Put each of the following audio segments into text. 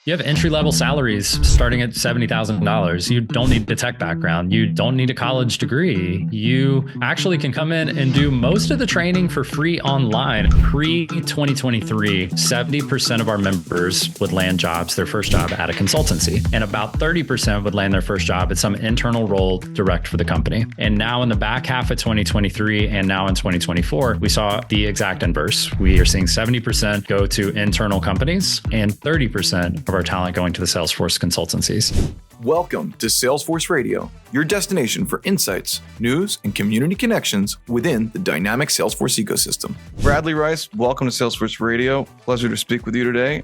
You have entry-level salaries starting at $70,000. You don't need a tech background. You don't need a college degree. You actually can come in and do most of the training for free online. Pre-2023, 70% of our members would land jobs, their first job at a consultancy, and about 30% would land their first job at some internal role direct for the company. And now in the back half of 2023 and now in 2024, we saw the exact inverse. We are seeing 70% go to internal companies and 30% of our talent going to the Salesforce consultancies. Welcome to Salesforce Radio, your destination for insights, news, and community connections within the dynamic Salesforce ecosystem. Bradley Rice, welcome to Salesforce Radio. Pleasure to speak with you today.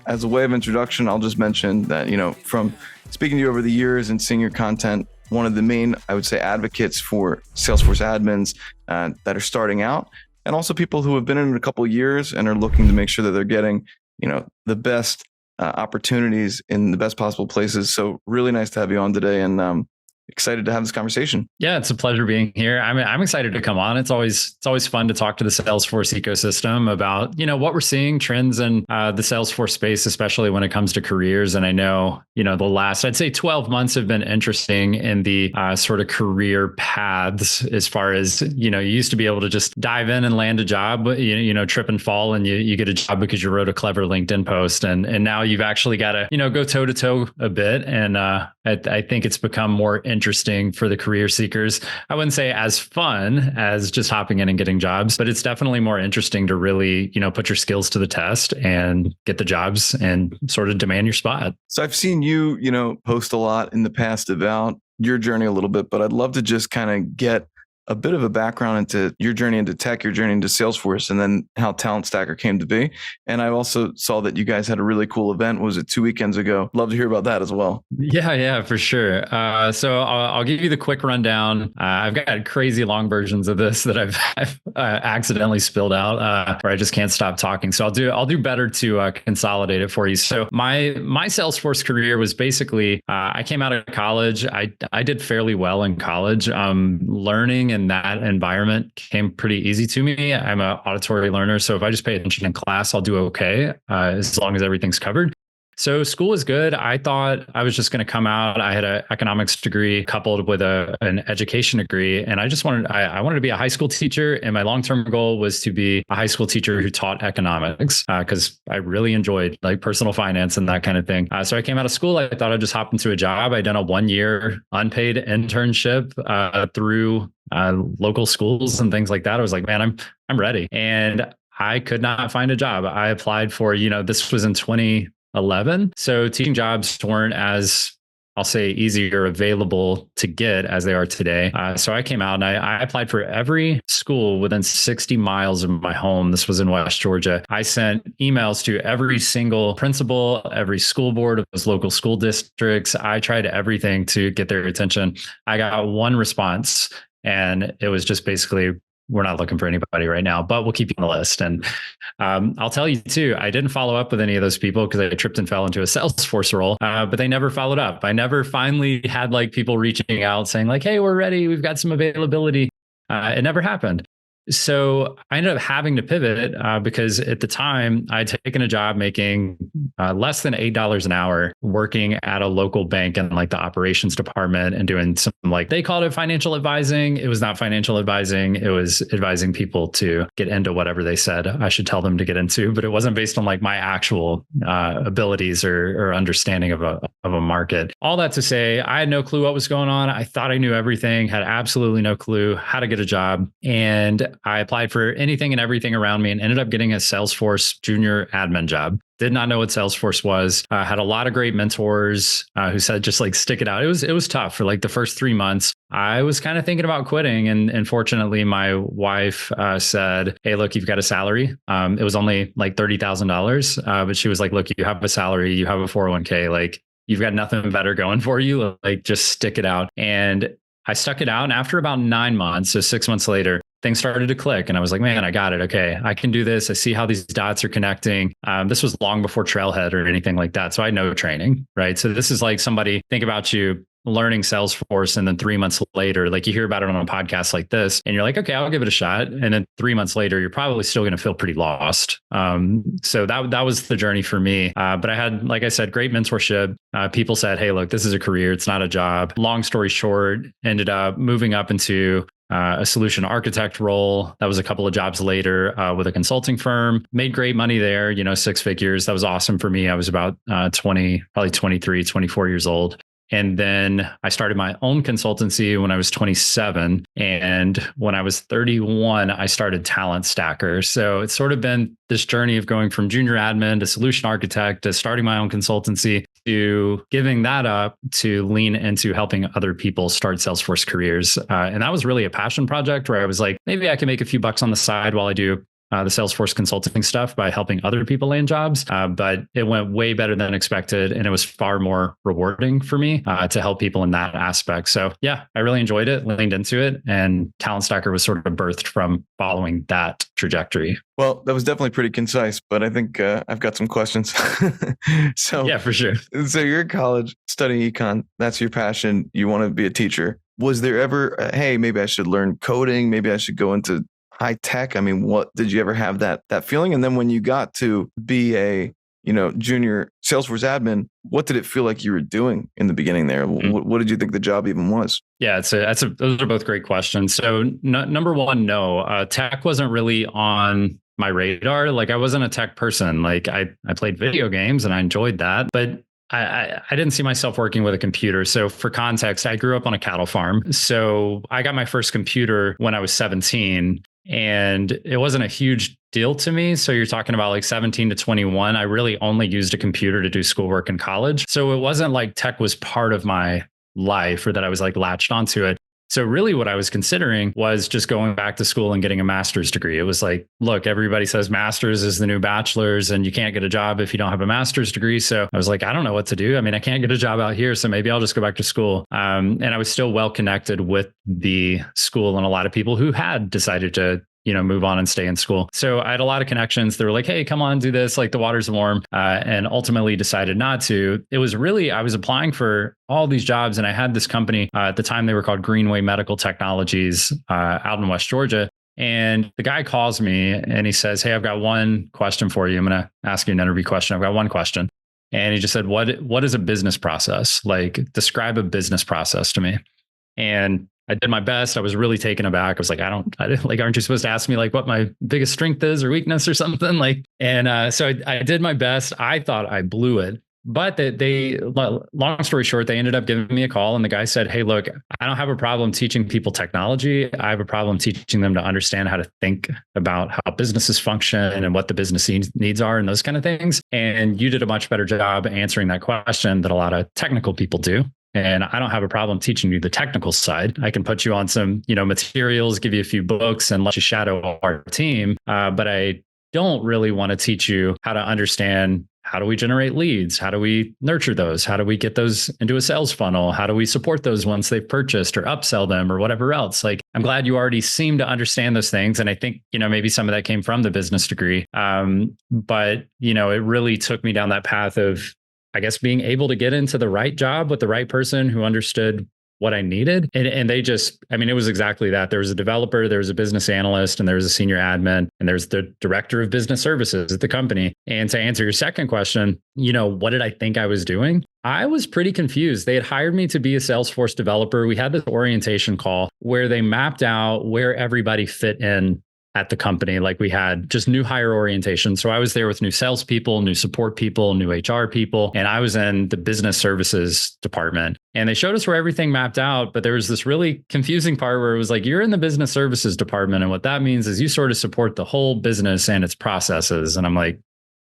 As a way of introduction, I'll just mention that, from speaking to you over the years and seeing your content, one of the main, I would say, advocates for Salesforce admins that are starting out, and also people who have been in it a couple of years and are looking to make sure that they're getting, the best opportunities in the best possible places. So really nice to have you on today, and excited to have this conversation. Yeah, it's a pleasure being here. I'm excited to come on. It's always fun to talk to the Salesforce ecosystem about, what we're seeing, trends in the Salesforce space, especially when it comes to careers. And I know, the last, I'd say 12 months have been interesting in the sort of career paths as far as, you used to be able to just dive in and land a job, trip and fall, and you get a job because you wrote a clever LinkedIn post. And now you've actually got to, go toe to toe a bit. And I think it's become more interesting for the career seekers. I wouldn't say as fun as just hopping in and getting jobs, but it's definitely more interesting to really, put your skills to the test and get the jobs and sort of demand your spot. So I've seen you, post a lot in the past about your journey a little bit, but I'd love to just kind of get a bit of a background into your journey into tech, your journey into Salesforce, and then how Talent Stacker came to be. And I also saw that you guys had a really cool event. Was it 2 weekends ago? Love to hear about that as well. Yeah, for sure. So I'll give you the quick rundown. I've got crazy long versions of this that I've accidentally spilled out, where I just can't stop talking. So I'll do better to consolidate it for you. So my Salesforce career was basically, I came out of college. I did fairly well in college. Learning in that environment came pretty easy to me. I'm an auditory learner, so if I just pay attention in class, I'll do okay, as long as everything's covered. So school is good. I thought I was just going to come out. I had an economics degree coupled with an education degree, and I wanted to be a high school teacher. And my long-term goal was to be a high school teacher who taught economics, because I really enjoyed like personal finance and that kind of thing. So I came out of school. I thought I'd just hop into a job. I'd done a 1-year unpaid internship through local schools and things like that. I was like, man, I'm ready. And I could not find a job. I applied for, this was in 2011. So teaching jobs weren't as, I'll say, easy or available to get as they are today. So I came out and I applied for every school within 60 miles of my home. This was in West Georgia. I sent emails to every single principal, every school board of those local school districts. I tried everything to get their attention. I got one response, and it was just basically, we're not looking for anybody right now, but we'll keep you on the list. And I'll tell you too, I didn't follow up with any of those people because I tripped and fell into a Salesforce role, but they never followed up. I never finally had like people reaching out saying like, hey, we're ready. We've got some availability. It never happened. So I ended up having to pivot because at the time I'd taken a job making less than $8 an hour working at a local bank in like the operations department and doing some, like, they called it financial advising. It was not financial advising. It was advising people to get into whatever they said I should tell them to get into, but it wasn't based on like my actual abilities or understanding of a market. All that to say, I had no clue what was going on. I thought I knew everything, had absolutely no clue how to get a job. And I applied for anything and everything around me and ended up getting a Salesforce junior admin job. Did not know what Salesforce was. Had a lot of great mentors who said, just like stick it out. It was tough for like the first 3 months. I was kind of thinking about quitting. And fortunately, my wife said, hey, look, you've got a salary. It was only like $30,000. But she was like, look, you have a salary, you have a 401k, like you've got nothing better going for you. Like just stick it out. And I stuck it out. And after about 9 months, so 6 months later, things started to click. And I was like, man, I got it. Okay, I can do this. I see how these dots are connecting. This was long before Trailhead or anything like that. So I had no training, right? So this is like somebody, think about you, learning Salesforce and then 3 months later, like you hear about it on a podcast like this and you're like, okay, I'll give it a shot. And then 3 months later, you're probably still going to feel pretty lost. So that was the journey for me. But I had, like I said, great mentorship. People said, hey, look, this is a career. It's not a job. Long story short, ended up moving up into a solution architect role. That was a couple of jobs later with a consulting firm. Made great money there, 6 figures. That was awesome for me. I was about probably 23, 24 years old. And then I started my own consultancy when I was 27. And when I was 31, I started Talent Stacker. So it's sort of been this journey of going from junior admin to solution architect to starting my own consultancy to giving that up to lean into helping other people start Salesforce careers. And that was really a passion project where I was like, maybe I can make a few bucks on the side while I do the Salesforce consulting stuff by helping other people land jobs. But it went way better than expected. And it was far more rewarding for me to help people in that aspect. So yeah, I really enjoyed it, leaned into it. And Talent Stacker was sort of birthed from following that trajectory. Well, that was definitely pretty concise, but I think I've got some questions. So yeah, for sure. So you're in college studying econ. That's your passion. You want to be a teacher. Was there ever, hey, maybe I should learn coding. Maybe I should go into high tech. I mean, what did you ever have that feeling? And then when you got to be a junior Salesforce admin, what did it feel like you were doing in the beginning there? What did you think the job even was? Yeah, those are both great questions. So number one, no, tech wasn't really on my radar. Like I wasn't a tech person. Like I played video games and I enjoyed that, but I didn't see myself working with a computer. So for context, I grew up on a cattle farm. So I got my first computer when I was 17. And it wasn't a huge deal to me. So you're talking about like 17 to 21. I really only used a computer to do schoolwork in college. So it wasn't like tech was part of my life or that I was like latched onto it. So really what I was considering was just going back to school and getting a master's degree. It was like, look, everybody says master's is the new bachelor's and you can't get a job if you don't have a master's degree. So I was like, I don't know what to do. I mean, I can't get a job out here. So maybe I'll just go back to school. And I was still well connected with the school and a lot of people who had decided to move on and stay in school. So I had a lot of connections. They were like, hey, come on, do this. Like the water's warm. And ultimately decided not to. It was really, I was applying for all these jobs. And I had this company, at the time they were called Greenway Medical Technologies out in West Georgia. And the guy calls me and he says, hey, I've got one question for you. I'm going to ask you an interview question. I've got one question. And he just said, what is a business process? Like describe a business process to me. And I did my best. I was really taken aback. I was like, aren't you supposed to ask me like what my biggest strength is or weakness or something? So I did my best. I thought I blew it, but long story short, they ended up giving me a call and the guy said, hey, look, I don't have a problem teaching people technology. I have a problem teaching them to understand how to think about how businesses function and what the business needs are and those kind of things. And you did a much better job answering that question than a lot of technical people do. And I don't have a problem teaching you the technical side. I can put you on some, materials, give you a few books and let you shadow our team. But I don't really want to teach you how to understand how do we generate leads? How do we nurture those? How do we get those into a sales funnel? How do we support those once they've purchased or upsell them or whatever else? Like, I'm glad you already seem to understand those things. And I think, maybe some of that came from the business degree. But it really took me down that path of, I guess, being able to get into the right job with the right person who understood what I needed. And they just, it was exactly that. There was a developer, there was a business analyst, and there was a senior admin, and there's the director of business services at the company. And to answer your second question, what did I think I was doing? I was pretty confused. They had hired me to be a Salesforce developer. We had this orientation call where they mapped out where everybody fit in at the company. Like we had just new hire orientation. So I was there with new salespeople, new support people, new HR people, and I was in the business services department. And they showed us where everything mapped out, but there was this really confusing part where it was like, you're in the business services department. And what that means is you sort of support the whole business and its processes. And I'm like,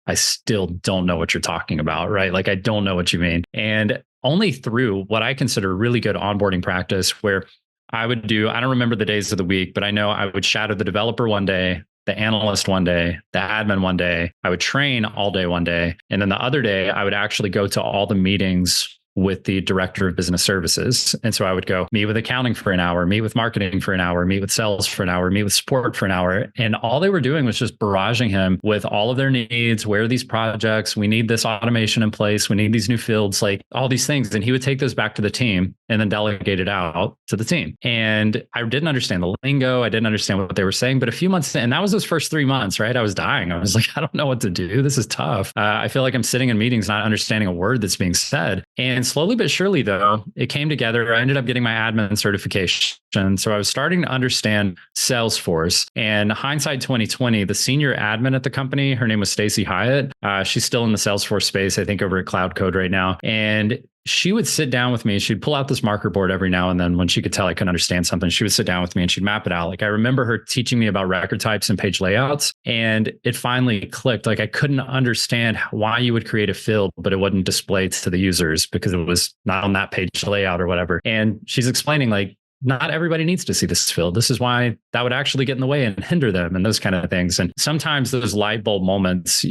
I still don't know what you're talking about, right? Like, I don't know what you mean. And only through what I consider really good onboarding practice where I don't remember the days of the week, but I know I would shadow the developer one day, the analyst one day, the admin one day. I would train all day one day. And then the other day, I would actually go to all the meetings with the director of business services. And so I would go meet with accounting for an hour, meet with marketing for an hour, meet with sales for an hour, meet with support for an hour. And all they were doing was just barraging him with all of their needs. Where are these projects? We need this automation in place. We need these new fields, like all these things. And he would take those back to the team and then delegate it out to the team. And I didn't understand the lingo. I didn't understand what they were saying. But a few months in, and that was those first 3 months, right? I was dying. I was like, I don't know what to do. This is tough. I feel like I'm sitting in meetings, not understanding a word that's being said. And slowly but surely, though, it came together. I ended up getting my admin certification. So I was starting to understand Salesforce. And hindsight 2020, the senior admin at the company, her name was Stacy Hyatt. She's still in the Salesforce space, I think over at Cloud Code right now. And she would sit down with me. She'd pull out this marker board every now and then when she could tell I couldn't understand something. She would sit down with me and she'd map it out. Like I remember her teaching me about record types and page layouts. And it finally clicked. Like I couldn't understand why you would create a field, but it wouldn't display to the users because it was not on that page layout or whatever. And she's explaining like, not everybody needs to see this field. This is why that would actually get in the way and hinder them and those kind of things. And sometimes those light bulb moments,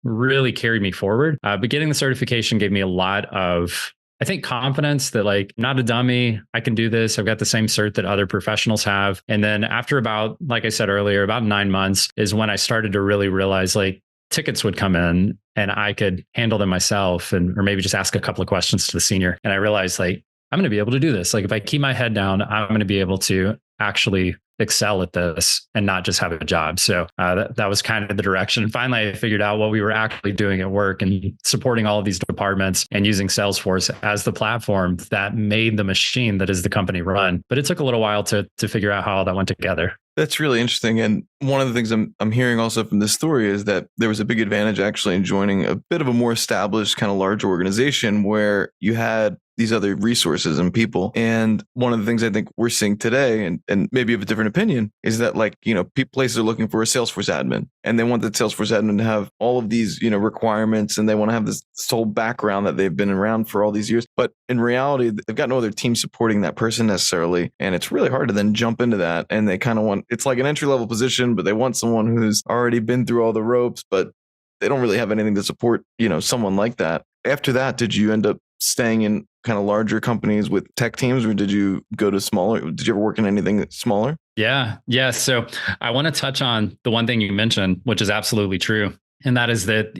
really carried me forward. But getting the certification gave me a lot of, I think, confidence that like, I'm not a dummy. I can do this. I've got the same cert that other professionals have. And then after about, like I said earlier, about 9 months is when I started to really realize like tickets would come in and I could handle them myself or maybe just ask a couple of questions to the senior. And I realized like, I'm going to be able to do this. Like if I keep my head down, I'm going to be able to actually excel at this and not just have a job. So that was kind of the direction. And finally, I figured out what we were actually doing at work and supporting all of these departments and using Salesforce as the platform that made the machine that is the company run. But it took a little while to figure out how all that went together. That's really interesting. And one of the things I'm hearing also from this story is that there was a big advantage actually in joining a bit of a more established kind of large organization where you had these other resources and people. And one of the things I think we're seeing today, and maybe of a different opinion, is that like, places are looking for a Salesforce admin and they want the Salesforce admin to have all of these, requirements and they want to have this whole background that they've been around for all these years. But in reality, they've got no other team supporting that person necessarily. And it's really hard to then jump into that. And they kind of want, it's like an entry level position, but they want someone who's already been through all the ropes, but they don't really have anything to support, someone like that. After that, did you end up staying in kind of larger companies with tech teams, or did you go to smaller? Did you ever work in anything smaller? Yeah. So I want to touch on the one thing you mentioned, which is absolutely true. And that is that,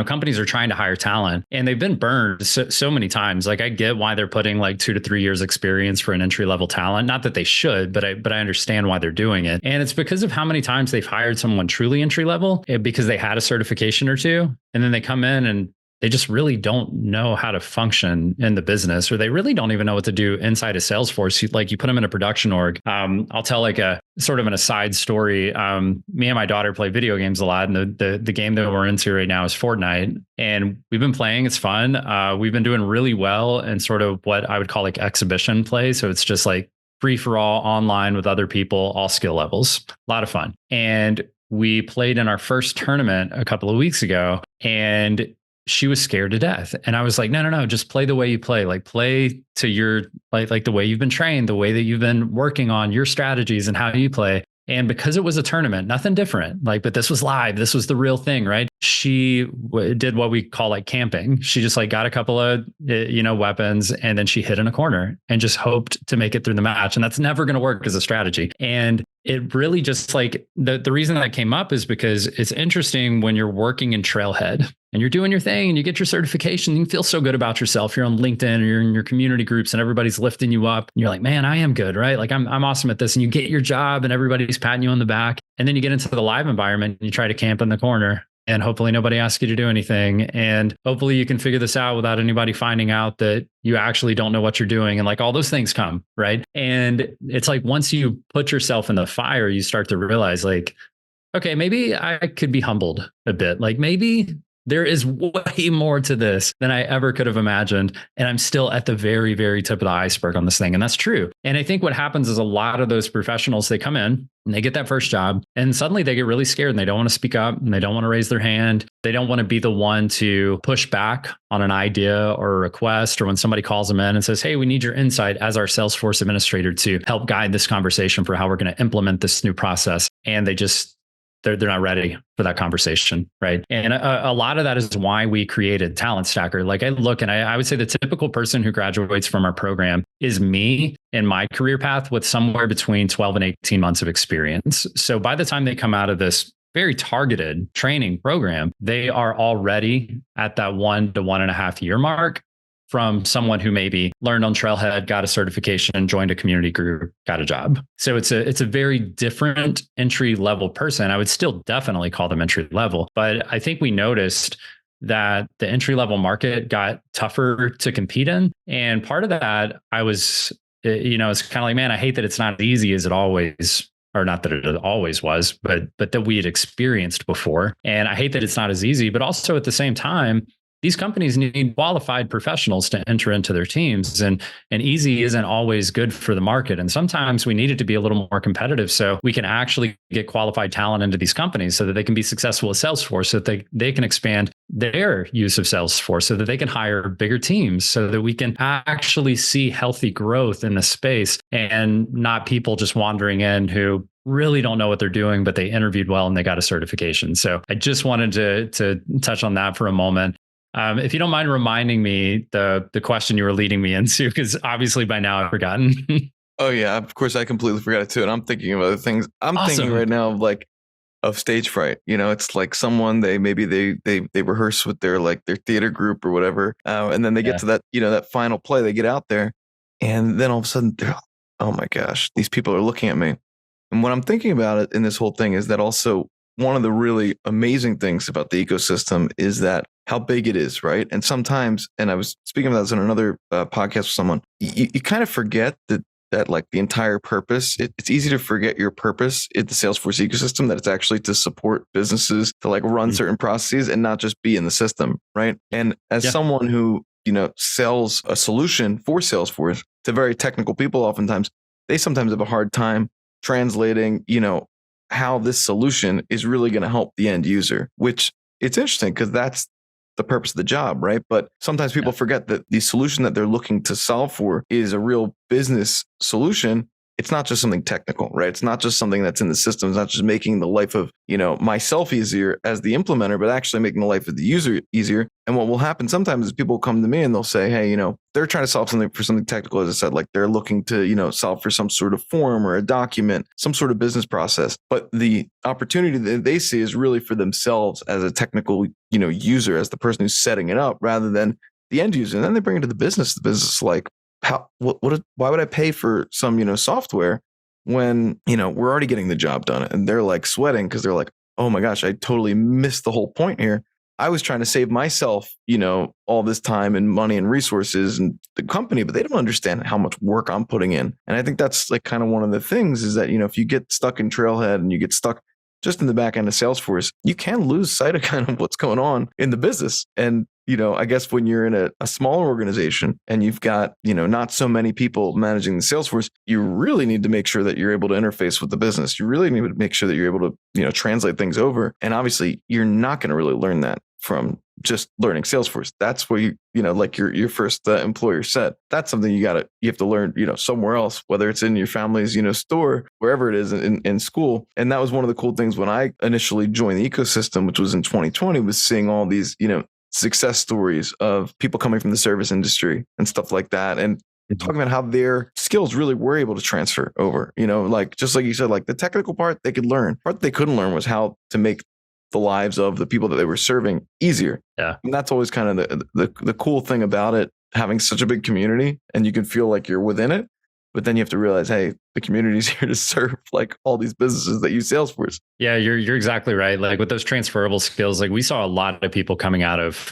companies are trying to hire talent and they've been burned so many times. Like I get why they're putting like 2 to 3 years experience for an entry level talent. Not that they should, but I understand why they're doing it. And it's because of how many times they've hired someone truly entry level because they had a certification or two. And then they come in and they just really don't know how to function in the business, or they really don't even know what to do inside of Salesforce. You put them in a production org. I'll tell like a sort of an aside story. Me and my daughter play video games a lot, and the game that we're into right now is Fortnite, and we've been playing. It's fun. We've been doing really well in sort of what I would call like exhibition play. So it's just like free for all online with other people, all skill levels. A lot of fun. And we played in our first tournament a couple of weeks ago, and she was scared to death. And I was like, no, just play the way you play. Like play to your, like the way you've been trained, the way that you've been working on your strategies and how you play. And because it was a tournament, nothing different, but this was live. This was the real thing, right? She did what we call like camping. She just got a couple of, weapons, and then she hid in a corner and just hoped to make it through the match. And that's never going to work as a strategy. And it really just the reason that came up is because it's interesting when you're working in Trailhead and you're doing your thing and you get your certification, you feel so good about yourself. You're on LinkedIn or you're in your community groups and everybody's lifting you up. And you're like, man, I am good, right? Like I'm awesome at this. And you get your job and everybody's patting you on the back. And then you get into the live environment and you try to camp in the corner. And hopefully nobody asks you to do anything. And hopefully you can figure this out without anybody finding out that you actually don't know what you're doing. And like all those things come, right? And it's like once you put yourself in the fire, you start to realize like, okay, maybe I could be humbled a bit. Like maybe there is way more to this than I ever could have imagined. And I'm still at the very, very tip of the iceberg on this thing. And that's true. And I think what happens is a lot of those professionals, they come in and they get that first job and suddenly they get really scared and they don't want to speak up and they don't want to raise their hand. They don't want to be the one to push back on an idea or a request, or when somebody calls them in and says, hey, we need your insight as our Salesforce administrator to help guide this conversation for how we're going to implement this new process. And they they're not ready for that conversation, right? And a lot of that is why we created Talent Stacker. Like I look and I would say the typical person who graduates from our program is me in my career path with somewhere between 12 and 18 months of experience. So by the time they come out of this very targeted training program, they are already at that 1 to 1.5 year mark from someone who maybe learned on Trailhead, got a certification, joined a community group, got a job. So it's a very different entry level person. I would still definitely call them entry level, but I think we noticed that the entry level market got tougher to compete in. And part of that, it's kind of like, man, I hate that it's not as easy as it always, or not that it always was, but that we had experienced before. And I hate that it's not as easy, but also at the same time, these companies need qualified professionals to enter into their teams, and easy isn't always good for the market. And sometimes we need it to be a little more competitive so we can actually get qualified talent into these companies so that they can be successful with Salesforce, so that they can expand their use of Salesforce, so that they can hire bigger teams, so that we can actually see healthy growth in the space and not people just wandering in who really don't know what they're doing, but they interviewed well and they got a certification. So I just wanted to touch on that for a moment. If you don't mind reminding me the question you were leading me into, because obviously by now I've forgotten. Oh yeah, of course I completely forgot it too, and I'm thinking of other things. I'm Awesome. thinking right now of stage fright. It's like someone they rehearse with their theater group or whatever, and then they get to that that final play. They get out there, and then all of a sudden, oh my gosh, these people are looking at me. And what I'm thinking about it in this whole thing is that also one of the really amazing things about the ecosystem is that how big it is, right? And sometimes, and I was speaking about this in another podcast with someone, you kind of forget that like the entire purpose, it's easy to forget your purpose in the Salesforce ecosystem, that it's actually to support businesses to like run certain processes and not just be in the system, right? And as someone who, sells a solution for Salesforce to very technical people, oftentimes, they sometimes have a hard time translating, how this solution is really going to help the end user, which it's interesting because that's the purpose of the job, right? But sometimes people forget that the solution that they're looking to solve for is a real business solution. It's not just something technical, right? It's not just something that's in the system. It's not just making the life of, myself easier as the implementer, but actually making the life of the user easier. And what will happen sometimes is people come to me and they'll say, hey, they're trying to solve something for something technical. As I said, like they're looking to, solve for some sort of form or a document, some sort of business process. But the opportunity that they see is really for themselves as a technical, user, as the person who's setting it up, rather than the end user. And then they bring it to the business. The business is like, why would I pay for some, software when, we're already getting the job done? And they're like sweating because they're like, oh my gosh, I totally missed the whole point here. I was trying to save myself, all this time and money and resources and the company, but they don't understand how much work I'm putting in. And I think that's like kind of one of the things is that, if you get stuck in Trailhead and you get stuck just in the back end of Salesforce, you can lose sight of kind of what's going on in the business. And I guess when you're in a smaller organization and you've got, not so many people managing the Salesforce, you really need to make sure that you're able to interface with the business. You really need to make sure that you're able to, translate things over. And obviously, you're not going to really learn that from just learning Salesforce. That's where like your first employer said, that's something you have to learn, somewhere else, whether it's in your family's, store, wherever it is in school. And that was one of the cool things when I initially joined the ecosystem, which was in 2020, was seeing all these, success stories of people coming from the service industry and stuff like that. And talking about how their skills really were able to transfer over, like, just like you said, like the technical part they could learn. The part they couldn't learn was how to make the lives of the people that they were serving easier. Yeah. And that's always kind of the cool thing about it, having such a big community and you can feel like you're within it. But then you have to realize, hey, the community is here to serve like all these businesses that use Salesforce. Yeah, you're exactly right. Like with those transferable skills, like we saw a lot of people coming out of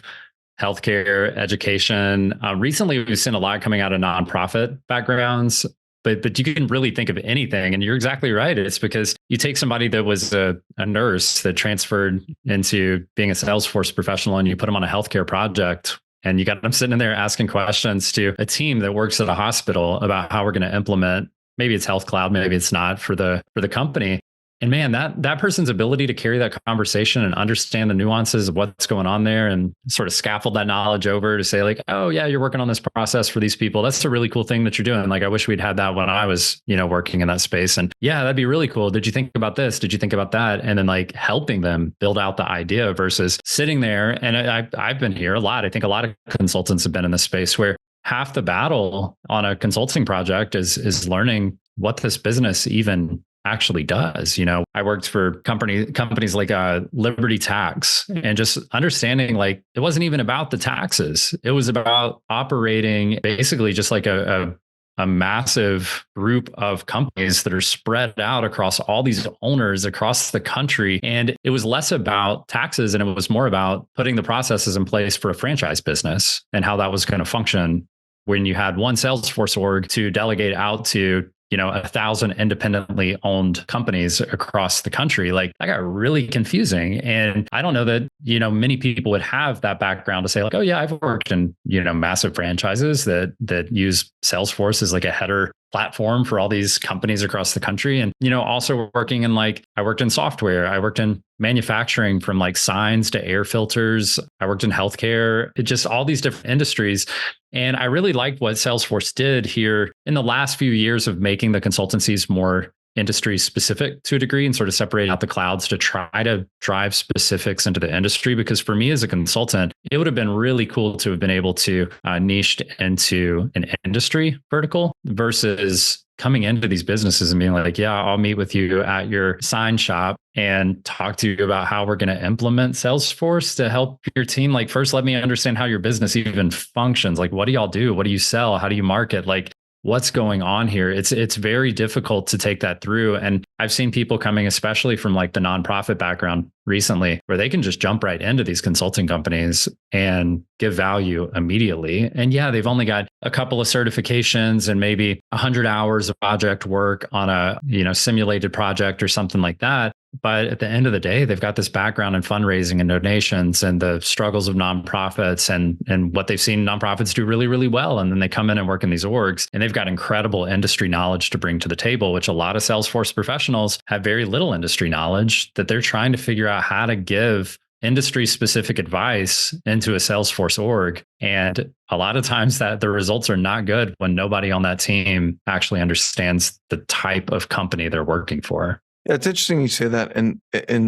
healthcare, education. Recently, we've seen a lot coming out of nonprofit backgrounds. But you can really think of anything. And you're exactly right. It's because you take somebody that was a nurse that transferred into being a Salesforce professional and you put them on a healthcare project. And you got them sitting in there asking questions to a team that works at a hospital about how we're going to implement, maybe it's Health Cloud, maybe it's not for the company. And man, that person's ability to carry that conversation and understand the nuances of what's going on there and sort of scaffold that knowledge over to say like, oh yeah, you're working on this process for these people. That's a really cool thing that you're doing. Like, I wish we'd had that when I was, working in that space. And yeah, that'd be really cool. Did you think about this? Did you think about that? And then like helping them build out the idea versus sitting there. And I've been here a lot. I think a lot of consultants have been in this space where half the battle on a consulting project is learning what this business even actually does. I worked for companies like Liberty Tax, and just understanding like it wasn't even about the taxes. It was about operating basically just like a massive group of companies that are spread out across all these owners across the country. And it was less about taxes and it was more about putting the processes in place for a franchise business and how that was going to function when you had one Salesforce org to delegate out to 1,000 independently owned companies across the country. Like, that got really confusing. And I don't know that, many people would have that background to say like, oh yeah, I've worked in, massive franchises that use Salesforce as like a header platform for all these companies across the country. And, also working in I worked in software, I worked in manufacturing from like signs to air filters. I worked in healthcare, just all these different industries. And I really liked what Salesforce did here in the last few years of making the consultancies more industry specific to a degree and sort of separate out the clouds to try to drive specifics into the industry. Because for me as a consultant, it would have been really cool to have been able to niched into an industry vertical versus coming into these businesses and being like, yeah, I'll meet with you at your sign shop and talk to you about how we're going to implement Salesforce to help your team. Like, first, let me understand how your business even functions. Like, what do y'all do? What do you sell? How do you market? Like, what's going on here? It's very difficult to take that through. And I've seen people coming, especially from like the nonprofit background recently, where they can just jump right into these consulting companies and give value immediately. And yeah, they've only got a couple of certifications and maybe 100 hours of project work on a, simulated project or something like that. But at the end of the day, they've got this background in fundraising and donations and the struggles of nonprofits and what they've seen nonprofits do really, really well. And then they come in and work in these orgs and they've got incredible industry knowledge to bring to the table, which a lot of Salesforce professionals have very little industry knowledge that they're trying to figure out how to give industry specific advice into a Salesforce org. And a lot of times that the results are not good when nobody on that team actually understands the type of company they're working for. Yeah, it's interesting you say that, and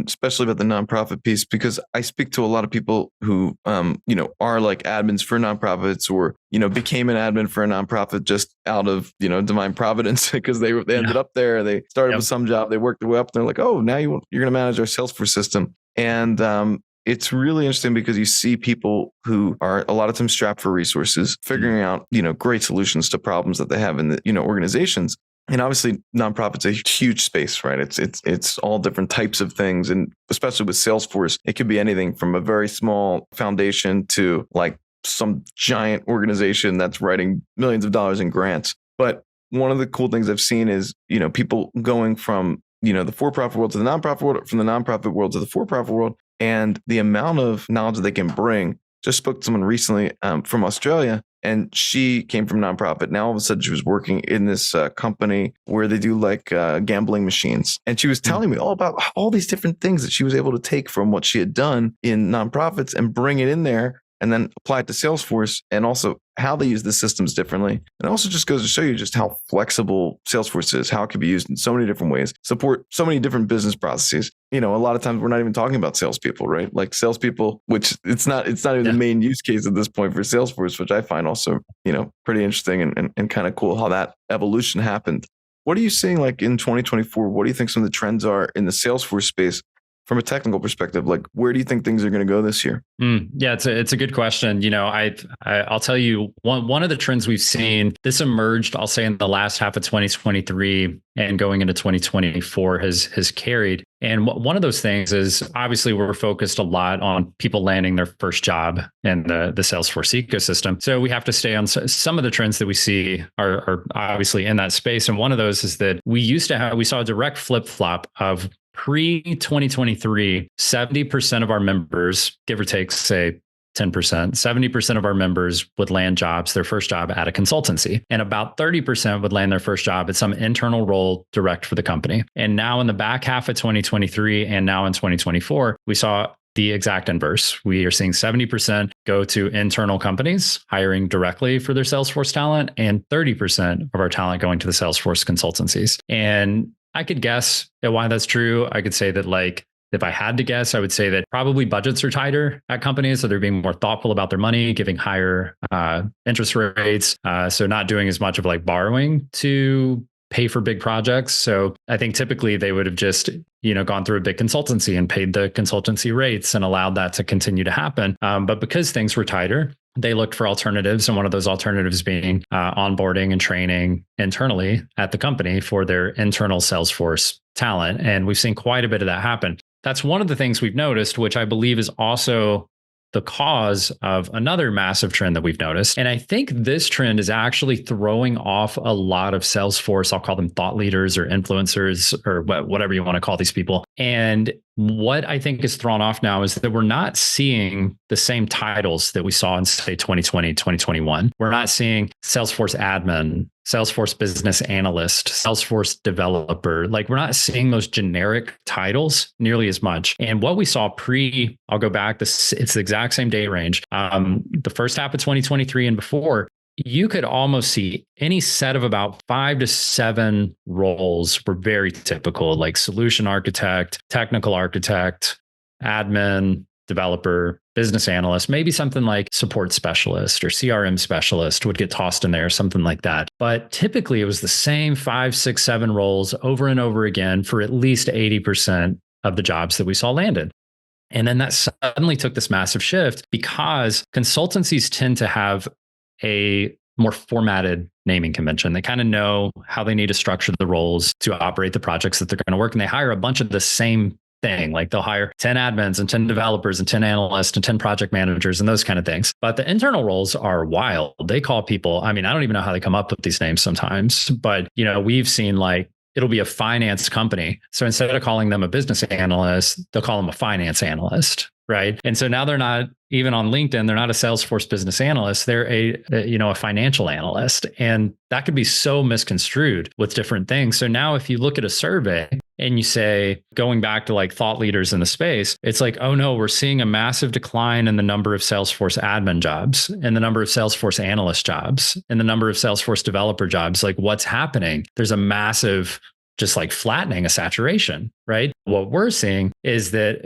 especially about the nonprofit piece, because I speak to a lot of people who, are like admins for nonprofits, or became an admin for a nonprofit just out of divine providence because they ended up there. They started with some job, they worked their way up, and they're like, oh, now you're going to manage our Salesforce system, and it's really interesting because you see people who are a lot of times strapped for resources, figuring out great solutions to problems that they have in the organizations. And obviously, nonprofits are a huge space, right? It's all different types of things, and especially with Salesforce, it could be anything from a very small foundation to like some giant organization that's writing millions of dollars in grants. But one of the cool things I've seen is people going from the for-profit world to the nonprofit world, from the nonprofit world to the for-profit world, and the amount of knowledge that they can bring. Just spoke to someone recently from Australia. And she came from nonprofit. Now all of a sudden she was working in this company where they do like gambling machines. And she was telling me all about all these different things that she was able to take from what she had done in nonprofits and bring it in there and then apply it to Salesforce, and also how they use the systems differently. And it also just goes to show you just how flexible Salesforce is, how it can be used in so many different ways, support so many different business processes. A lot of times we're not even talking about salespeople, right? Like salespeople, which it's not even the main use case at this point for Salesforce, which I find also, pretty interesting and kind of cool how that evolution happened. What are you seeing like in 2024? What do you think some of the trends are in the Salesforce space from a technical perspective? Like, where do you think things are going to go this year? Yeah, it's a good question. I'll tell you one of the trends we've seen, this emerged, I'll say in the last half of 2023 and going into 2024 has carried. And one of those things is obviously we're focused a lot on people landing their first job in the Salesforce ecosystem. So we have to stay on some of the trends that we see are obviously in that space. And one of those is that we saw a direct flip flop of pre-2023, 70% of our members, give or take, say 10%. 70% of our members would land jobs, their first job at a consultancy. And about 30% would land their first job at some internal role direct for the company. And now in the back half of 2023 and now in 2024, we saw the exact inverse. We are seeing 70% go to internal companies hiring directly for their Salesforce talent and 30% of our talent going to the Salesforce consultancies. And I could guess at why that's true. I could say that if I had to guess, I would say that probably budgets are tighter at companies. So they're being more thoughtful about their money, giving higher interest rates. So not doing as much of borrowing to pay for big projects. So I think typically they would have just, gone through a big consultancy and paid the consultancy rates and allowed that to continue to happen. But because things were tighter, they looked for alternatives. And one of those alternatives being onboarding and training internally at the company for their internal Salesforce talent. And we've seen quite a bit of that happen. That's one of the things we've noticed, which I believe is also the cause of another massive trend that we've noticed. And I think this trend is actually throwing off a lot of Salesforce, I'll call them thought leaders or influencers or whatever you want to call these people. And what I think is thrown off now is that we're not seeing the same titles that we saw in, say, 2020, 2021. We're not seeing Salesforce admin, Salesforce business analyst, Salesforce developer. We're not seeing those generic titles nearly as much. And what we saw I'll go back, it's the exact same date range. The first half of 2023 and before, you could almost see any set of about 5 to 7 roles were very typical, like solution architect, technical architect, admin, developer, business analyst, maybe something like support specialist or CRM specialist would get tossed in there, something like that. But typically it was the same 5, 6, 7 roles over and over again for at least 80% of the jobs that we saw landed. And then that suddenly took this massive shift because consultancies tend to have a more formatted naming convention. They kind of know how they need to structure the roles to operate the projects that they're going to work. And they hire a bunch of the same thing. They'll hire 10 admins and 10 developers and 10 analysts and 10 project managers and those kind of things. But the internal roles are wild. They call people, I don't even know how they come up with these names sometimes, but we've seen it'll be a finance company. So instead of calling them a business analyst, they'll call them a finance analyst. Right. And so now they're not even on LinkedIn, they're not a Salesforce business analyst. They're a financial analyst. And that could be so misconstrued with different things. So now if you look at a survey and you say, going back to thought leaders in the space, it's oh no, we're seeing a massive decline in the number of Salesforce admin jobs and the number of Salesforce analyst jobs and the number of Salesforce developer jobs. What's happening? There's a massive just flattening, a saturation, right? What we're seeing is that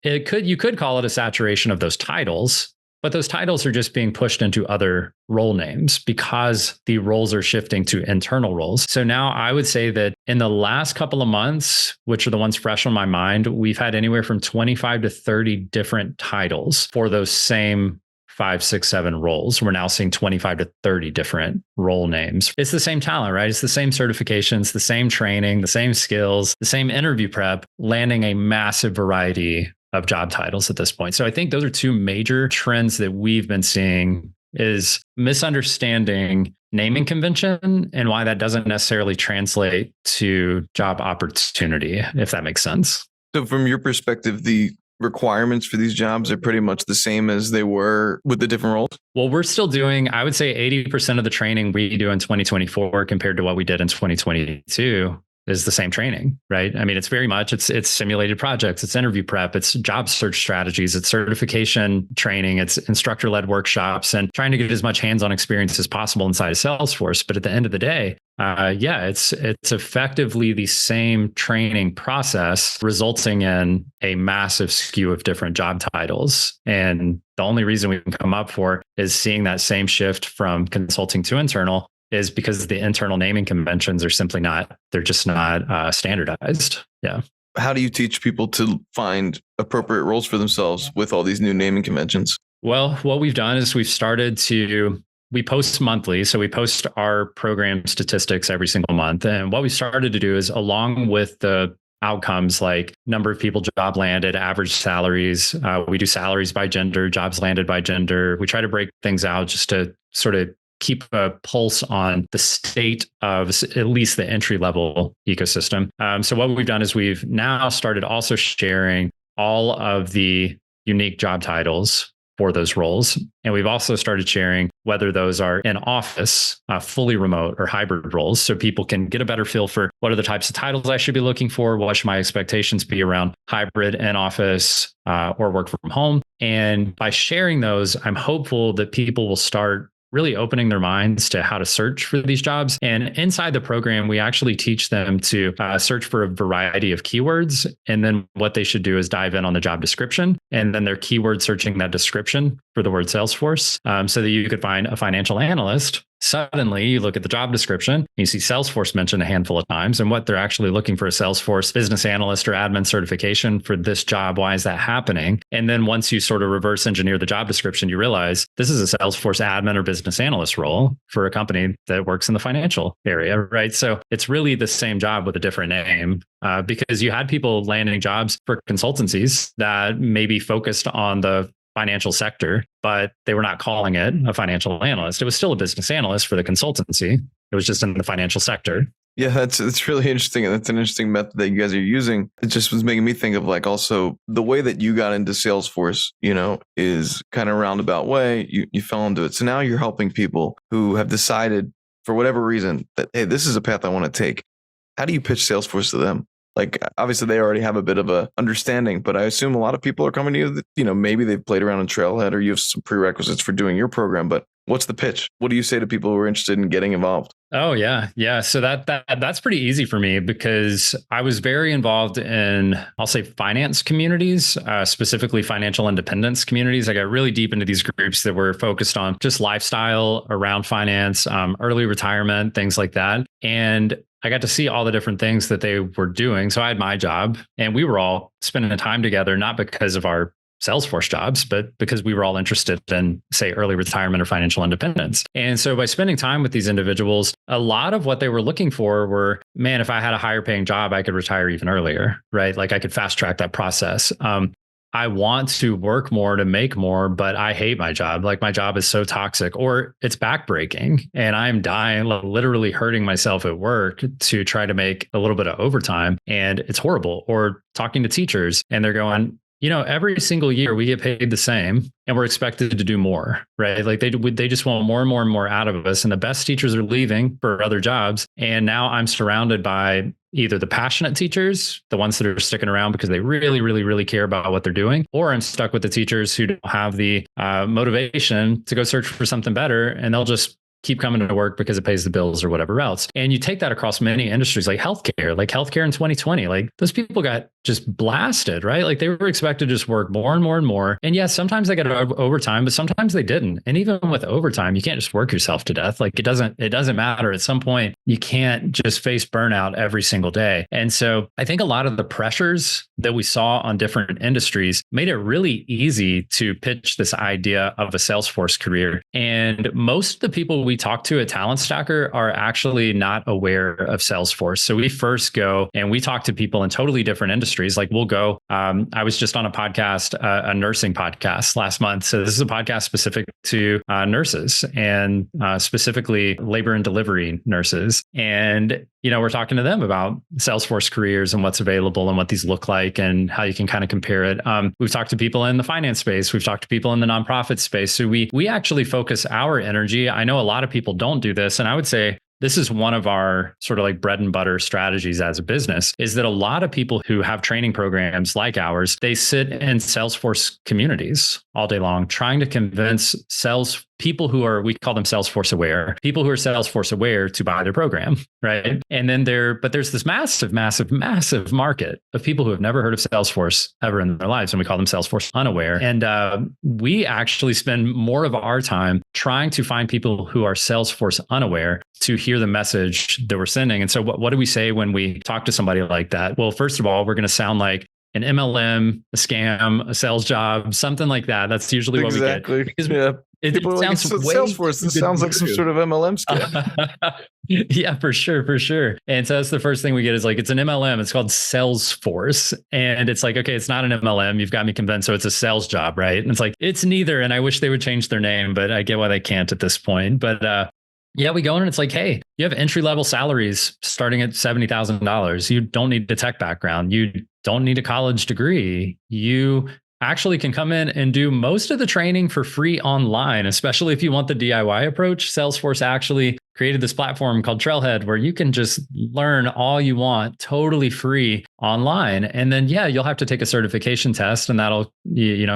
you could call it a saturation of those titles, but those titles are just being pushed into other role names because the roles are shifting to internal roles. So now I would say that in the last couple of months, which are the ones fresh on my mind, we've had anywhere from 25 to 30 different titles for those same 5, 6, 7 roles. We're now seeing 25 to 30 different role names. It's the same talent, right? It's the same certifications, the same training, the same skills, the same interview prep, landing a massive variety of job titles at this point. So I think those are two major trends that we've been seeing is misunderstanding naming convention and why that doesn't necessarily translate to job opportunity, if that makes sense. So from your perspective, the requirements for these jobs are pretty much the same as they were with the different roles? Well, we're still doing, I would say 80% of the training we do in 2024 compared to what we did in 2022 is the same training, right? It's very much, it's simulated projects, it's interview prep, it's job search strategies, it's certification training, it's instructor-led workshops, and trying to get as much hands-on experience as possible inside of Salesforce. But at the end of the day, it's effectively the same training process resulting in a massive skew of different job titles. And the only reason we can come up for is seeing that same shift from consulting to internal is because the internal naming conventions are simply they're just not standardized. Yeah. How do you teach people to find appropriate roles for themselves with all these new naming conventions? Well, what we've done is we post monthly. So we post our program statistics every single month. And what we started to do is, along with the outcomes like number of people job landed, average salaries, we do salaries by gender, jobs landed by gender. We try to break things out just to sort of keep a pulse on the state of at least the entry level ecosystem. So what we've done is we've now started also sharing all of the unique job titles for those roles. And we've also started sharing whether those are in office, fully remote or hybrid roles. So people can get a better feel for what are the types of titles I should be looking for? What should my expectations be around hybrid in office or work from home? And by sharing those, I'm hopeful that people will start really opening their minds to how to search for these jobs. And inside the program, we actually teach them to search for a variety of keywords. And then what they should do is dive in on the job description. And then they're keyword searching that description for the word Salesforce, so that you could find a financial analyst. Suddenly, you look at the job description, you see Salesforce mentioned a handful of times, and what they're actually looking for a Salesforce business analyst or admin certification for this job. Why is that happening? And then once you sort of reverse engineer the job description, you realize this is a Salesforce admin or business analyst role for a company that works in the financial area, right? So it's really the same job with a different name. Because you had people landing jobs for consultancies that maybe focused on the financial sector, but they were not calling it a financial analyst. It was still a business analyst for the consultancy. It was just in the financial sector. Yeah, that's really interesting. And that's an interesting method that you guys are using. It just was making me think of like also the way that you got into Salesforce, is kind of a roundabout way. You fell into it. So now you're helping people who have decided for whatever reason that, hey, this is a path I want to take. How do you pitch Salesforce to them? Like, obviously they already have a bit of a understanding, but I assume a lot of people are coming to you that, maybe they've played around in Trailhead or you have some prerequisites for doing your program, but what's the pitch? What do you say to people who are interested in getting involved? Oh, yeah. Yeah. So that's pretty easy for me because I was very involved in, I'll say, finance communities, specifically financial independence communities. I got really deep into these groups that were focused on just lifestyle around finance, early retirement, things like that. And I got to see all the different things that they were doing. So I had my job and we were all spending time together, not because of our Salesforce jobs, but because we were all interested in, say, early retirement or financial independence. And so by spending time with these individuals, a lot of what they were looking for were, man, if I had a higher paying job, I could retire even earlier, right? Like I could fast track that process. I want to work more to make more, but I hate my job. Like my job is so toxic or it's backbreaking and I'm dying, literally hurting myself at work to try to make a little bit of overtime and it's horrible. Or talking to teachers and they're going, every single year we get paid the same and we're expected to do more, right? Like they just want more and more and more out of us. And the best teachers are leaving for other jobs. And now I'm surrounded by either the passionate teachers, the ones that are sticking around because they really, really, really care about what they're doing, or I'm stuck with the teachers who don't have the motivation to go search for something better. And they'll just keep coming to work because it pays the bills or whatever else. And you take that across many industries like healthcare in 2020, like those people got just blasted, right? Like they were expected to just work more and more and more. And yes, sometimes they got overtime, but sometimes they didn't. And even with overtime, you can't just work yourself to death. Like it doesn't matter. At some point, you can't just face burnout every single day. And so I think a lot of the pressures that we saw on different industries made it really easy to pitch this idea of a Salesforce career. And most of the people we talk to at Talent Stacker are actually not aware of Salesforce. So we first go and we talk to people in totally different industries. Like we'll go, I was just on a podcast, a nursing podcast last month. So this is a podcast specific to nurses and specifically labor and delivery nurses. And, we're talking to them about Salesforce careers and what's available and what these look like and how you can kind of compare it. We've talked to people in the finance space. We've talked to people in the nonprofit space. So we actually focus our energy. I know a lot of people don't do this. And I would say this is one of our sort of like bread and butter strategies as a business, is that a lot of people who have training programs like ours, they sit in Salesforce communities all day long, trying to convince people who are, we call them Salesforce aware, people who are Salesforce aware to buy their program, right? And then but there's this massive market of people who have never heard of Salesforce ever in their lives. And we call them Salesforce unaware. And we actually spend more of our time trying to find people who are Salesforce unaware to hear the message that we're sending. And so what do we say when we talk to somebody like that? Well, first of all, we're going to sound like an MLM, a scam, a sales job, something like that. That's usually what we get. Because it sounds like Salesforce. This sounds like some sort of MLM scam. Yeah, for sure. And so that's the first thing we get is like, it's an MLM. It's called Salesforce. And it's like, okay, it's not an MLM. You've got me convinced. So it's a sales job, right? And it's like, it's neither. And I wish they would change their name, but I get why they can't at this point. But yeah, we go in and it's like, hey, you have entry-level salaries starting at $70,000. You don't need a tech background. You don't need a college degree. You actually can come in and do most of the training for free online, especially if you want the DIY approach. Salesforce actually created this platform called Trailhead where you can just learn all you want totally free online. And then, yeah, you'll have to take a certification test and that'll,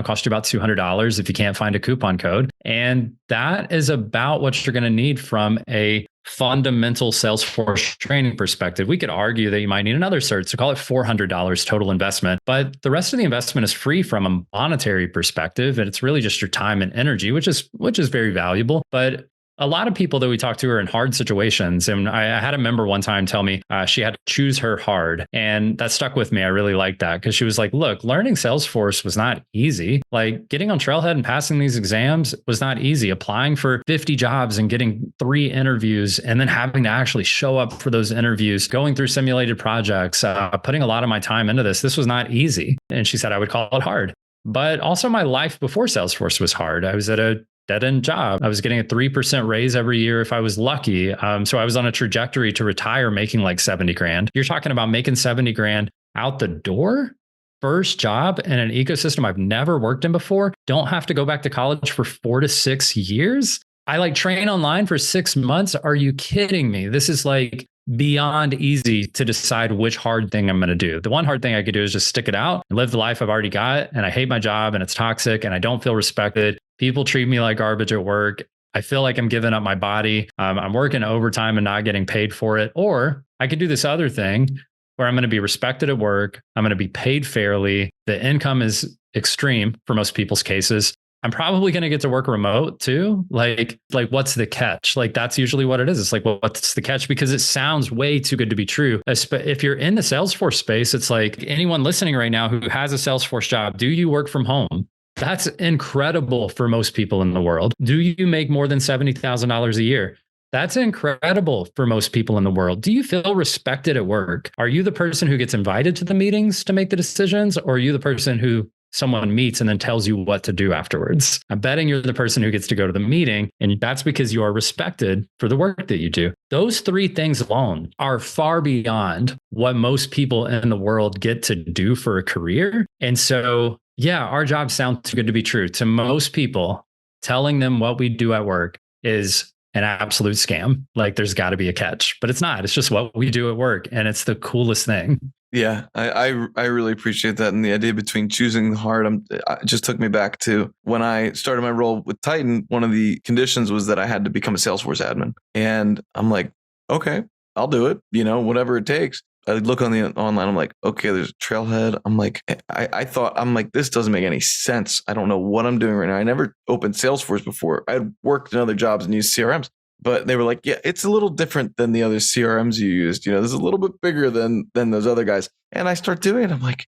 cost you about $200 if you can't find a coupon code. And that is about what you're going to need from a fundamental Salesforce training perspective. We could argue that you might need another cert, so call it $400 total investment, but the rest of the investment is free from a monetary perspective. And it's really just your time and energy, which is very valuable. But a lot of people that we talk to are in hard situations. And I had a member one time tell me she had to choose her hard. And that stuck with me. I really liked that because she was like, look, learning Salesforce was not easy. Like getting on Trailhead and passing these exams was not easy. Applying for 50 jobs and getting 3 interviews and then having to actually show up for those interviews, going through simulated projects, putting a lot of my time into this was not easy. And she said, I would call it hard. But also my life before Salesforce was hard. I was at a dead-end job. I was getting a 3% raise every year if I was lucky. So I was on a trajectory to retire making like 70 grand. You're talking about making 70 grand out the door? First job in an ecosystem I've never worked in before. Don't have to go back to college for 4 to 6 years. I like train online for 6 months. Are you kidding me? This is like beyond easy to decide which hard thing I'm going to do. The one hard thing I could do is just stick it out and live the life I've already got. And I hate my job and it's toxic and I don't feel respected. People treat me like garbage at work. I feel like I'm giving up my body. I'm working overtime and not getting paid for it. Or I could do this other thing where I'm going to be respected at work. I'm going to be paid fairly. The income is extreme for most people's cases. I'm probably going to get to work remote too. Like what's the catch? Like that's usually what it is. It's like, well, what's the catch? Because it sounds way too good to be true. If you're in the Salesforce space, it's like anyone listening right now who has a Salesforce job, do you work from home? That's incredible for most people in the world. Do you make more than $70,000 a year? That's incredible for most people in the world. Do you feel respected at work? Are you the person who gets invited to the meetings to make the decisions? Or are you the person who someone meets and then tells you what to do afterwards? I'm betting you're the person who gets to go to the meeting, and that's because you are respected for the work that you do. Those 3 things alone are far beyond what most people in the world get to do for a career. And so, yeah, our job sounds too good to be true. To most people, telling them what we do at work is an absolute scam. Like there's got to be a catch, but it's not. It's just what we do at work. And it's the coolest thing. Yeah, I really appreciate that. And the idea between choosing the hard, it just took me back to when I started my role with Titan. One of the conditions was that I had to become a Salesforce admin. And I'm like, okay, I'll do it, whatever it takes. I look on the online, I'm like, okay, there's Trailhead. I'm like, I'm like, this doesn't make any sense. I don't know what I'm doing right now. I never opened Salesforce before. I had worked in other jobs and used CRMs. But they were like, yeah, it's a little different than the other CRMs you used. This is a little bit bigger than those other guys. And I start doing it. I'm like,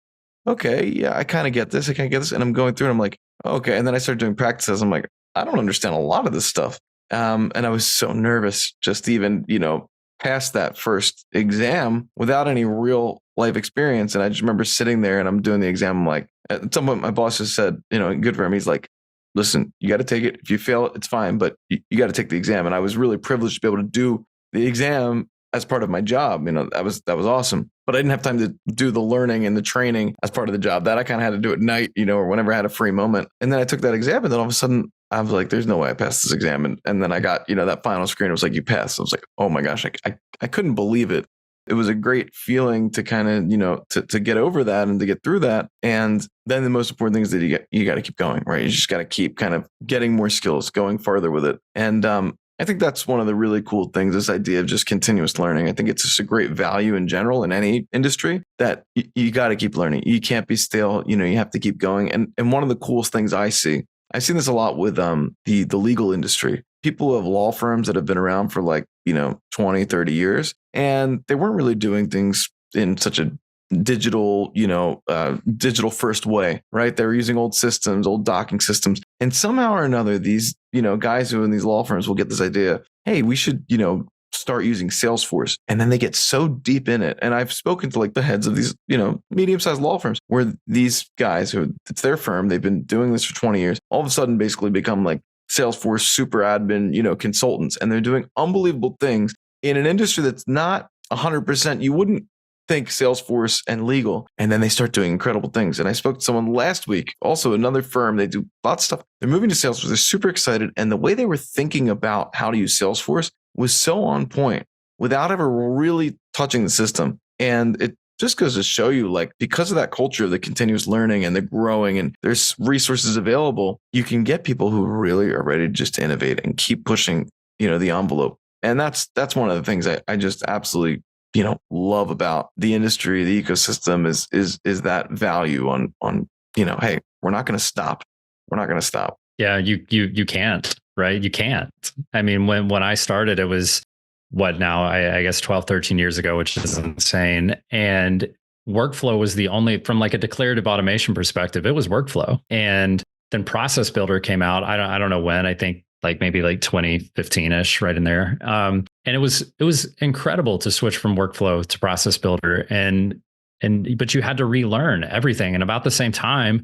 okay, yeah, I kind of get this. And I'm going through and I'm like, okay. And then I start doing practices. I'm like, I don't understand a lot of this stuff. And I was so nervous just even, pass that first exam without any real life experience. And I just remember sitting there and I'm doing the exam. I'm like, at some point my boss just said, good for him. He's like, listen, you got to take it. If you fail, it's fine, but you got to take the exam. And I was really privileged to be able to do the exam as part of my job. That was awesome. But I didn't have time to do the learning and the training as part of the job. That I kind of had to do at night, or whenever I had a free moment. And then I took that exam, and then all of a sudden I was like, there's no way I passed this exam. And then I got, that final screen. It was like, you passed. I was like, oh my gosh, I couldn't believe it. It was a great feeling to kind of, to get over that and to get through that. And then the most important thing is that you got to keep going, right? You just got to keep kind of getting more skills, going farther with it. And I think that's one of the really cool things, this idea of just continuous learning. I think it's just a great value in general in any industry that you got to keep learning. You can't be stale. You have to keep going. And one of the coolest things I've seen this a lot with the legal industry. People who have law firms that have been around for 20, 30 years, and they weren't really doing things in such a digital first way, right? They were using old systems, old docking systems. And somehow or another, these, guys who are in these law firms will get this idea, hey, we should, start using Salesforce. And then they get so deep in it. And I've spoken to the heads of these, medium-sized law firms where these guys it's their firm, they've been doing this for 20 years, all of a sudden basically become Salesforce super admin, consultants. And they're doing unbelievable things in an industry that's not 100%. You wouldn't think Salesforce and legal, and then they start doing incredible things. And I spoke to someone last week, also another firm, they do lots of stuff. They're moving to Salesforce. They're super excited. And the way they were thinking about how to use Salesforce was so on point without ever really touching the system. And it just goes to show you, like, because of that culture of the continuous learning and the growing, and there's resources available, you can get people who really are ready to just innovate and keep pushing, the envelope. And that's one of the things I just absolutely, love about the industry, the ecosystem is that value on, hey, we're not going to stop. We're not going to stop. Yeah, you can't, right? You can't. I mean, when I started, it was what now, I guess 12, 13 years ago, which is insane. And workflow was the only, from like a declarative automation perspective, it was workflow. And then Process Builder came out. I don't know when, I think like maybe like 2015-ish, right in there. And it was incredible to switch from workflow to Process Builder. But you had to relearn everything. And about the same time,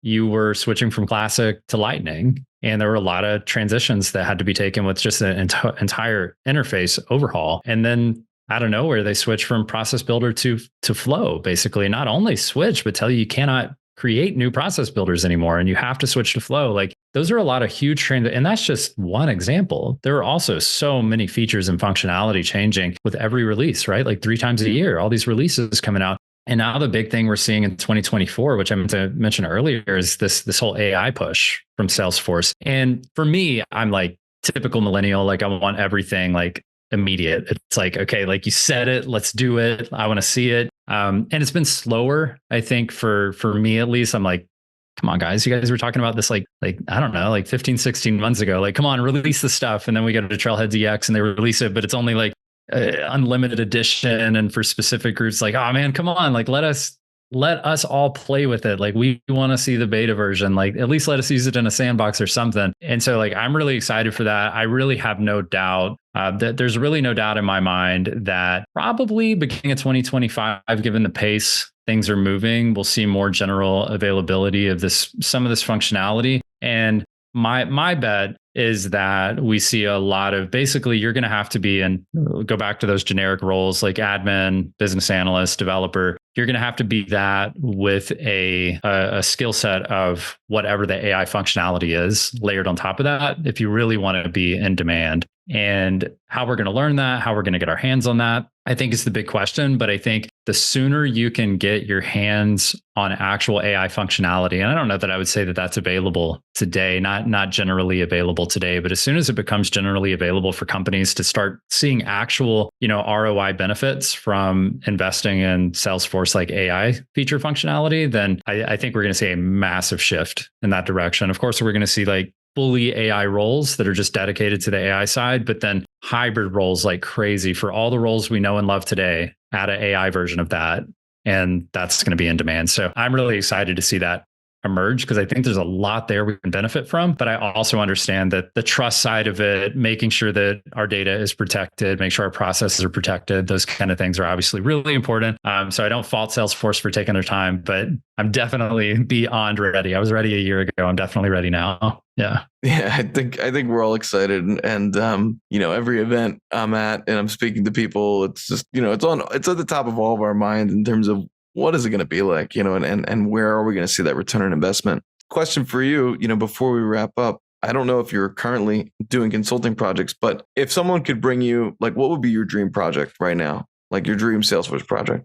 you were switching from Classic to Lightning. And there were a lot of transitions that had to be taken with just an entire interface overhaul. And then out of nowhere, they switched from Process Builder to Flow, basically. Not only switch, but tell you cannot create new process builders anymore, and you have to switch to Flow. Like, those are a lot of huge trends. And that's just one example. There are also so many features and functionality changing with every release, right? Like 3 times a year, all these releases coming out. And now the big thing we're seeing in 2024, which I meant to mention earlier, is this whole AI push from Salesforce. And for me, I'm like typical millennial. Like, I want everything like immediate. It's like, okay, like you said it, let's do it. I want to see it. And it's been slower, I think, for me at least. I'm like, come on, guys, you guys were talking about this like I don't know, like 15, 16 months ago. Like, come on, release the stuff. And then we go to Trailhead EX and they release it, but it's only like unlimited edition and for specific groups. Like, oh man, come on, like let us all play with it. Like, we want to see the beta version. Like, at least let us use it in a sandbox or something. And so like, I'm really excited for that. I really have no doubt that there's really no doubt in my mind that probably beginning of 2025, given the pace things are moving, we'll see more general availability of some of this functionality. And my bet is that we see a lot of, basically, you're going to have to be go back to those generic roles like admin, business analyst, developer. You're going to have to be that with a skill set of whatever the AI functionality is layered on top of that, if you really want to be in demand. And how we're going to learn that, how we're going to get our hands on that, I think is the big question. But I think the sooner you can get your hands on actual AI functionality, and I don't know that I would say that that's available today, not generally available today, but as soon as it becomes generally available for companies to start seeing actual, ROI benefits from investing in Salesforce like AI feature functionality, then I think we're going to see a massive shift in that direction. Of course, we're going to see like fully AI roles that are just dedicated to the AI side, but then hybrid roles like crazy for all the roles we know and love today, add an AI version of that. And that's going to be in demand. So I'm really excited to see that emerge, because I think there's a lot there we can benefit from. But I also understand that the trust side of it, making sure that our data is protected, make sure our processes are protected, those kind of things are obviously really important. So I don't fault Salesforce for taking their time, but I'm definitely beyond ready. I was ready a year ago. I'm definitely ready now. Yeah. Yeah, I think we're all excited, and every event I'm at and I'm speaking to people, it's just, it's at the top of all of our minds in terms of what is it going to be like, and where are we going to see that return on investment? Question for you, before we wrap up, I don't know if you're currently doing consulting projects, but if someone could bring you, like, what would be your dream project right now? Like your dream Salesforce project?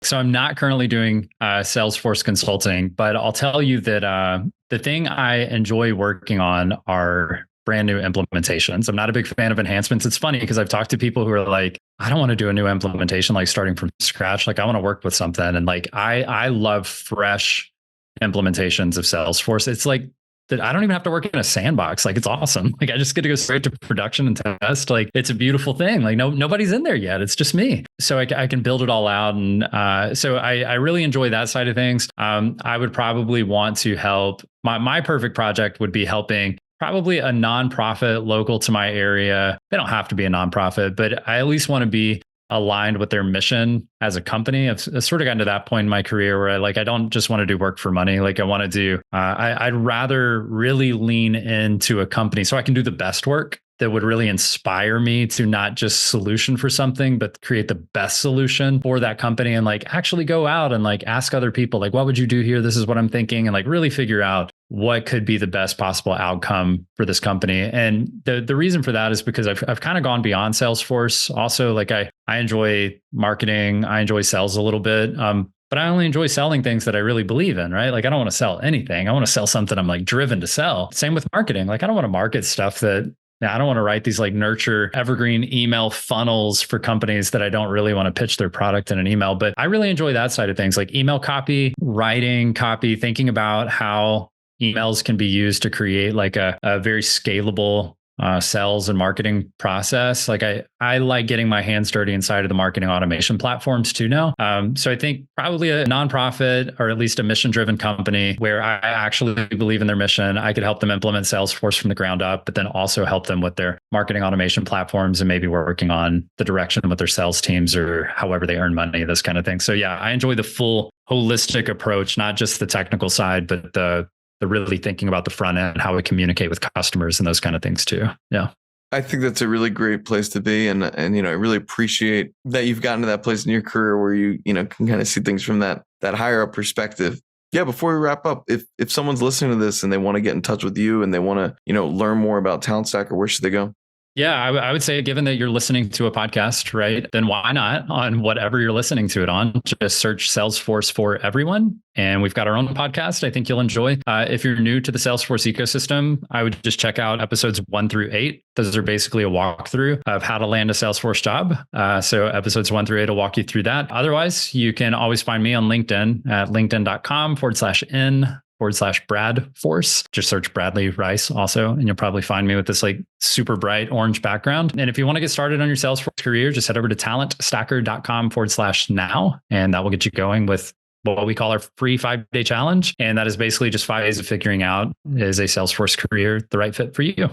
So I'm not currently doing Salesforce consulting, but I'll tell you that the thing I enjoy working on are brand new implementations. I'm not a big fan of enhancements. It's funny because I've talked to people who are like, I don't want to do a new implementation, like starting from scratch. Like, I want to work with something. And like, I love fresh implementations of Salesforce. It's like that I don't even have to work in a sandbox. Like, it's awesome. Like, I just get to go straight to production and test. Like, it's a beautiful thing. Like, nobody's in there yet. It's just me. So I can build it all out. And so I really enjoy that side of things. I would probably want to help. My perfect project would be helping probably a nonprofit local to my area. They don't have to be a nonprofit, but I at least want to be aligned with their mission as a company. I've sort of gotten to that point in my career where I don't just want to do work for money. Like, I want to do, I'd rather really lean into a company so I can do the best work that would really inspire me to not just solution for something, but create the best solution for that company and like actually go out and like ask other people, like, what would you do here? This is what I'm thinking. And like really figure out what could be the best possible outcome for this company. And the reason for that is because I've kind of gone beyond Salesforce. Also, like I enjoy marketing. I enjoy sales a little bit. But I only enjoy selling things that I really believe in, right? Like I don't want to sell anything. I want to sell something I'm like driven to sell. Same with marketing. Like I don't want to market stuff that I don't want to write these like nurture evergreen email funnels for companies that I don't really want to pitch their product in an email. But I really enjoy that side of things, like email copy, writing copy, thinking about how emails can be used to create like a very scalable sales and marketing process. Like I like getting my hands dirty inside of the marketing automation platforms too now. So I think probably a nonprofit or at least a mission-driven company where I actually believe in their mission, I could help them implement Salesforce from the ground up, but then also help them with their marketing automation platforms and maybe working on the direction with their sales teams or however they earn money, this kind of thing. So yeah, I enjoy the full holistic approach, not just the technical side, but the really thinking about the front end, how we communicate with customers and those kind of things too. Yeah. I think that's a really great place to be. And I really appreciate that you've gotten to that place in your career where you can kind of see things from that higher up perspective. Yeah. Before we wrap up, if someone's listening to this and they want to get in touch with you and they want to, learn more about TalentStacker, where should they go? Yeah, I would say, given that you're listening to a podcast, right, then why not on whatever you're listening to it on? Just search Salesforce for everyone. And we've got our own podcast I think you'll enjoy. If you're new to the Salesforce ecosystem, I would just check out episodes 1 through 8. Those are basically a walkthrough of how to land a Salesforce job. So episodes 1 through 8 will walk you through that. Otherwise, you can always find me on LinkedIn at linkedin.com/Brad Force. Just search Bradley Rice also, and you'll probably find me with this like super bright orange background. And if you want to get started on your Salesforce career, just head over to talentstacker.com/now, and that will get you going with what we call our free 5-day challenge. And that is basically just 5 days of figuring out, is a Salesforce career the right fit for you?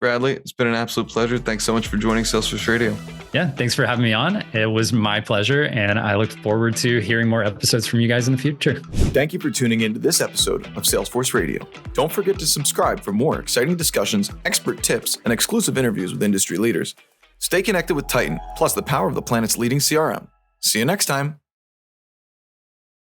Bradley, it's been an absolute pleasure. Thanks so much for joining Salesforce Radio. Yeah, thanks for having me on. It was my pleasure, and I look forward to hearing more episodes from you guys in the future. Thank you for tuning into this episode of Salesforce Radio. Don't forget to subscribe for more exciting discussions, expert tips, and exclusive interviews with industry leaders. Stay connected with Titan, plus the power of the planet's leading CRM. See you next time.